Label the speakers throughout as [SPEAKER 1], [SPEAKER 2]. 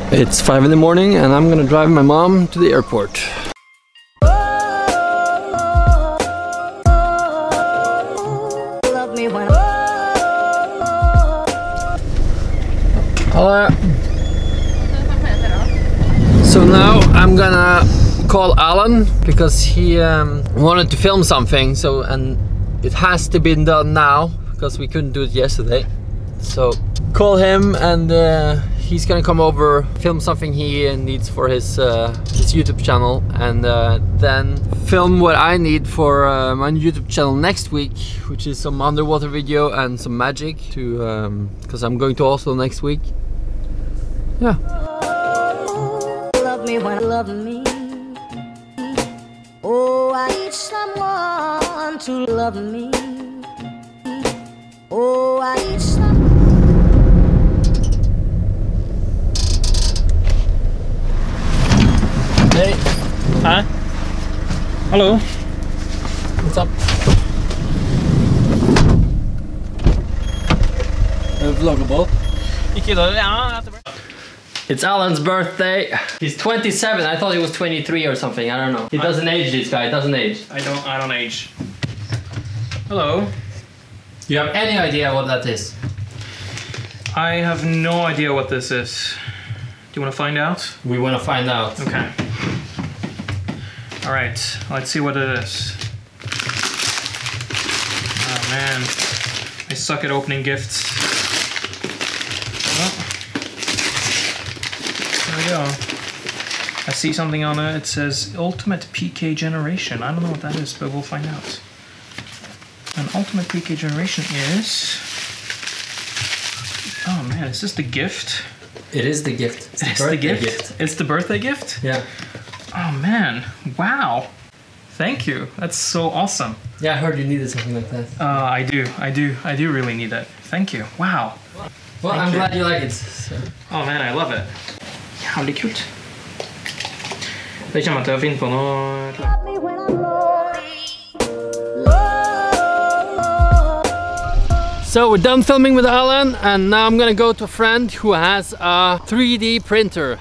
[SPEAKER 1] It's 5 in the morning and I'm gonna drive my mom to the airport. Hello. So now I'm gonna call Alan because he wanted to film something, and it has to be done now because we couldn't do it yesterday. So call him and he's gonna come over, film something he needs for his YouTube channel, and then film what I need for my YouTube channel next week, which is some underwater video and some magic to because I'm going to Oslo next week. Yeah. Love me when love me. Oh, I need someone to love me. Oh, I need someone. Hey.
[SPEAKER 2] Hi. Hello.
[SPEAKER 1] What's up? Vloggable. It's Alan's birthday. He's 27. I thought he was 23 or something. I don't know. He doesn't age, this guy. He doesn't age.
[SPEAKER 2] I don't age. Hello.
[SPEAKER 1] You have any idea what that is?
[SPEAKER 2] I have no idea what this is. Do you want to find out?
[SPEAKER 1] We want to find out.
[SPEAKER 2] Okay. All right. Let's see what it is. Oh man, I suck at opening gifts. Well, there we go. I see something on it. It says Ultimate PK Generation. I don't know what that is, but we'll find out. An Ultimate PK Generation is... Oh man, is this the gift?
[SPEAKER 1] It is the gift.
[SPEAKER 2] It's the gift? It's the birthday gift?
[SPEAKER 1] Yeah.
[SPEAKER 2] Oh man, wow. Thank you. That's so awesome.
[SPEAKER 1] Yeah, I heard you needed something like that.
[SPEAKER 2] I do really need that. Thank you. Wow.
[SPEAKER 1] Well, I'm glad you like it. So.
[SPEAKER 2] Oh man, I love it. Jævlig kult. Det kommer til å finne på noe.
[SPEAKER 1] So we're done filming with Alan, and now I'm gonna go to a friend who has a 3D printer.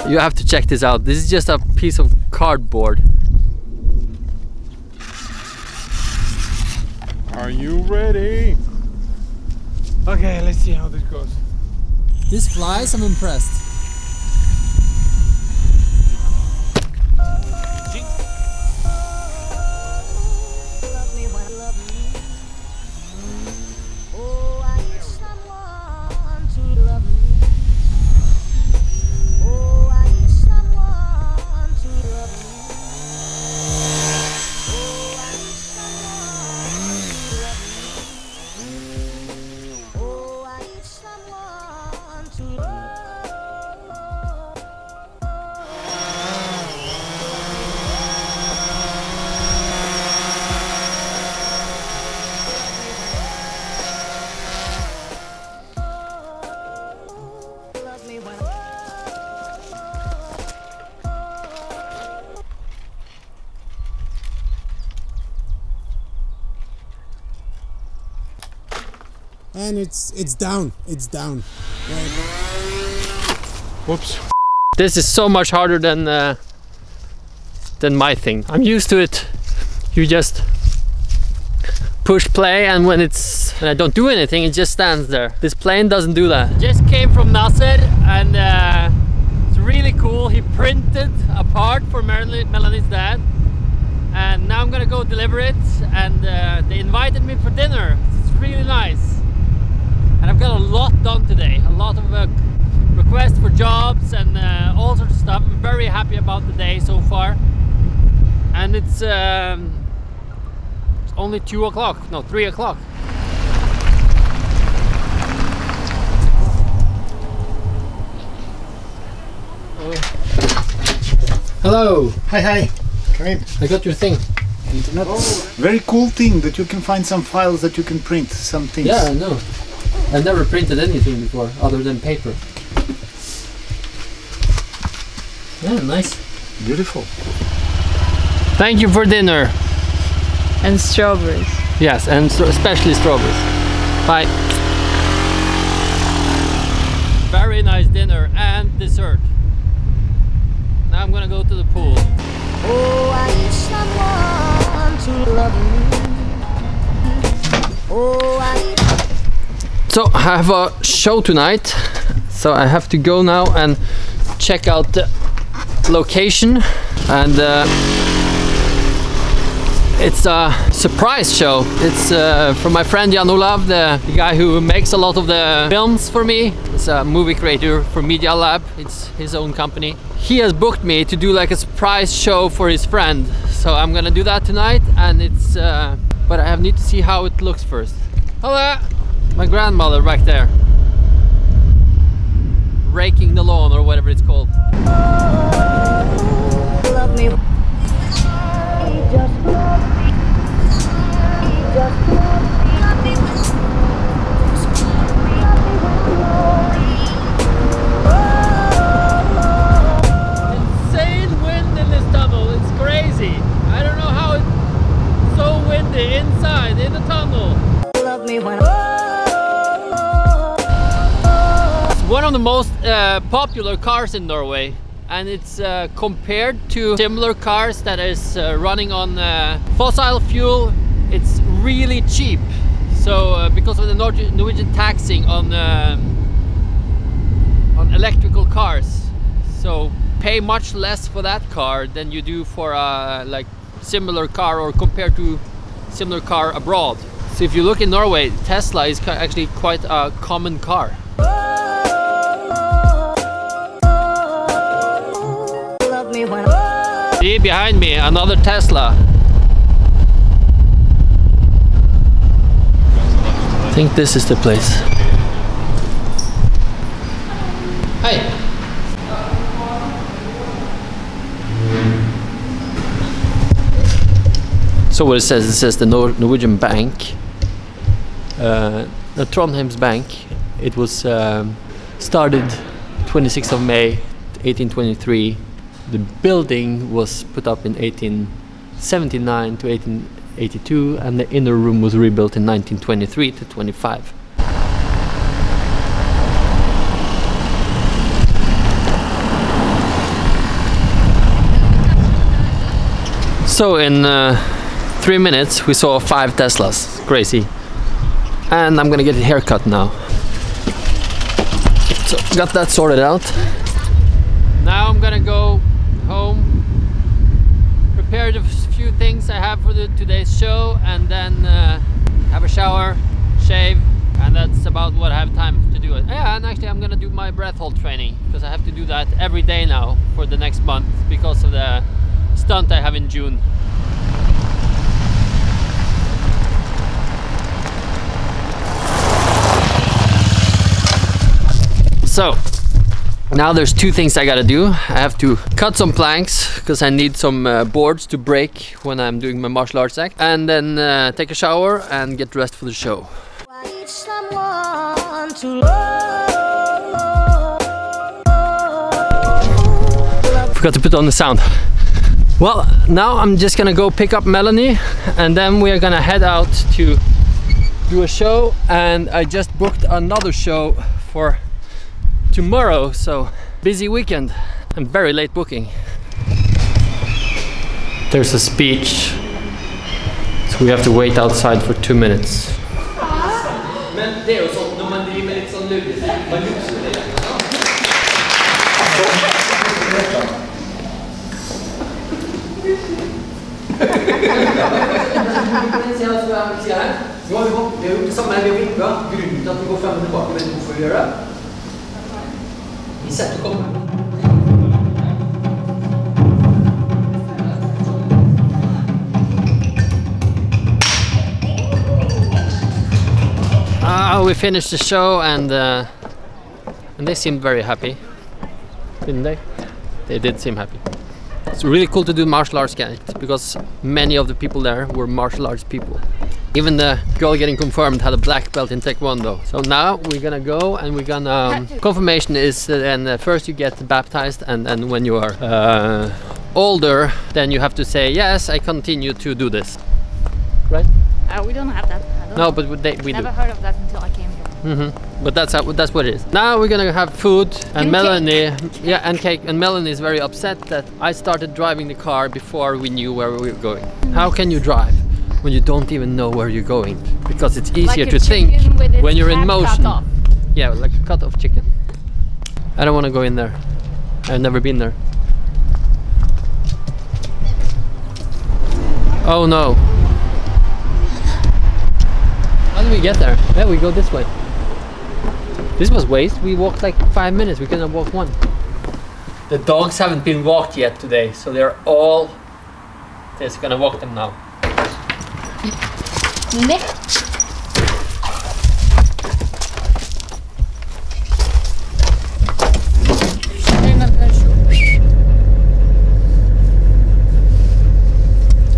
[SPEAKER 1] You have to check this out. This is just a piece of cardboard.
[SPEAKER 3] Are you ready? Okay, let's see how this goes.
[SPEAKER 1] This flies, I'm impressed.
[SPEAKER 4] And it's down. It's down.
[SPEAKER 3] Whoops.
[SPEAKER 1] This is so much harder than my thing. I'm used to it. You just push play, and when I don't do anything, it just stands there. This plane doesn't do that. Just came from Nasser, and it's really cool. He printed a part for Melanie's dad, and now I'm gonna go deliver it. And they invited me for dinner. It's really nice. And I've got a lot done today, a lot of requests for jobs and all sorts of stuff. I'm very happy about the day so far. And it's only 2 o'clock, no, 3 o'clock. Hello.
[SPEAKER 4] Hi, hi. Come in.
[SPEAKER 1] I got your thing.
[SPEAKER 4] Internet. Very cool thing that you can find some files that you can print, some things.
[SPEAKER 1] Yeah, I know. I've never printed anything before other than paper. Yeah, nice.
[SPEAKER 4] Beautiful.
[SPEAKER 1] Thank you for dinner.
[SPEAKER 5] And strawberries.
[SPEAKER 1] Yes, and especially strawberries. Bye. Very nice dinner and dessert. Now I'm gonna go to the pool.
[SPEAKER 6] Oh, I need someone to love me. Oh, I need...
[SPEAKER 1] So I have a show tonight, so I have to go now and check out the location, and it's a surprise show. It's from my friend Jan Olav, the guy who makes a lot of the films for me. He's a movie creator for Media Lab. It's his own company. He has booked me to do like a surprise show for his friend. So I'm gonna do that tonight, and it's but I need to see how it looks first. Hello! My grandmother back there. Raking the lawn or whatever it's called.
[SPEAKER 6] Love me. Just love me. Just love me.
[SPEAKER 1] Insane wind in this tunnel, it's crazy. I don't know how it's so windy inside, in the tunnel.
[SPEAKER 6] Love me when
[SPEAKER 1] It's one of the most popular cars in Norway. And it's compared to similar cars that is running on fossil fuel, it's really cheap. So because of the Norwegian taxing on electrical cars, so pay much less for that car than you do for a like similar car or compared to similar car abroad. So if you look in Norway, Tesla is actually quite a common car. See behind me, another Tesla. I think this is the place. Hi. So what it says the Norwegian Bank, the Trondheim's Bank. It was started 26th of May 1823. The building was put up in 1879 to 1882, and the inner room was rebuilt in 1923 to 25. So in 3 minutes we saw 5 Teslas. Crazy. And I'm gonna get a haircut now. So got that sorted out. Now I'm gonna go home, prepare the few things I have for today's show, and then have a shower, shave, and that's about what I have time to do. Yeah, and actually I'm gonna do my breath hold training, because I have to do that every day now for the next month because of the stunt I have in June. So now there's 2 things I gotta do. I have to cut some planks because I need some boards to break when I'm doing my martial arts act, and then take a shower and get dressed for the show.
[SPEAKER 6] I need someone to love.
[SPEAKER 1] Forgot to put on the sound. Well, now I'm just gonna go pick up Melanie, and then we are gonna head out to do a show, and I just booked another show for tomorrow, so busy weekend and very late booking. There's a speech, so we have to wait outside for 2 minutes. Men det är ju sånt när man driver lite sån lugg, man luxar det. Vi har gjort det samme her, vi har vinket. Grunnen til at vi går frem og tilbake, vet du hvorfor vi gjør det? Vi setter å komme. We finished the show, and they seemed very happy, didn't they? They did seem happy. It's really cool to do martial arts camp because many of the people there were martial arts people. Even the girl getting confirmed had a black belt in Taekwondo. So now we're gonna go and we're gonna... confirmation is and first you get baptized, and when you are older, then you have to say, yes, I continue to do this. Right?
[SPEAKER 5] We don't have that. I don't
[SPEAKER 1] No,
[SPEAKER 5] know.
[SPEAKER 1] but we
[SPEAKER 5] Never
[SPEAKER 1] do.
[SPEAKER 5] heard of that until I came here.
[SPEAKER 1] But that's what it is. Now we're gonna have food, and
[SPEAKER 5] And
[SPEAKER 1] Melanie, yeah, and cake. And Melanie is very upset that I started driving the car before we knew where we were going. How can you drive when you don't even know where you're going? Because it's easier
[SPEAKER 5] Like
[SPEAKER 1] to
[SPEAKER 5] a
[SPEAKER 1] think
[SPEAKER 5] chicken with its
[SPEAKER 1] when you're in
[SPEAKER 5] head cut
[SPEAKER 1] motion.
[SPEAKER 5] off.
[SPEAKER 1] Yeah, like a cut off chicken. I don't want to go in there. I've never been there. Oh no. How did we get there? Yeah, we go this way. This was waste. We walked like 5 minutes. We couldn't walk one. The dogs haven't been walked yet today, so they're all... Just gonna walk them now.
[SPEAKER 5] Nick.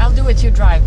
[SPEAKER 5] I'll do it, you drive.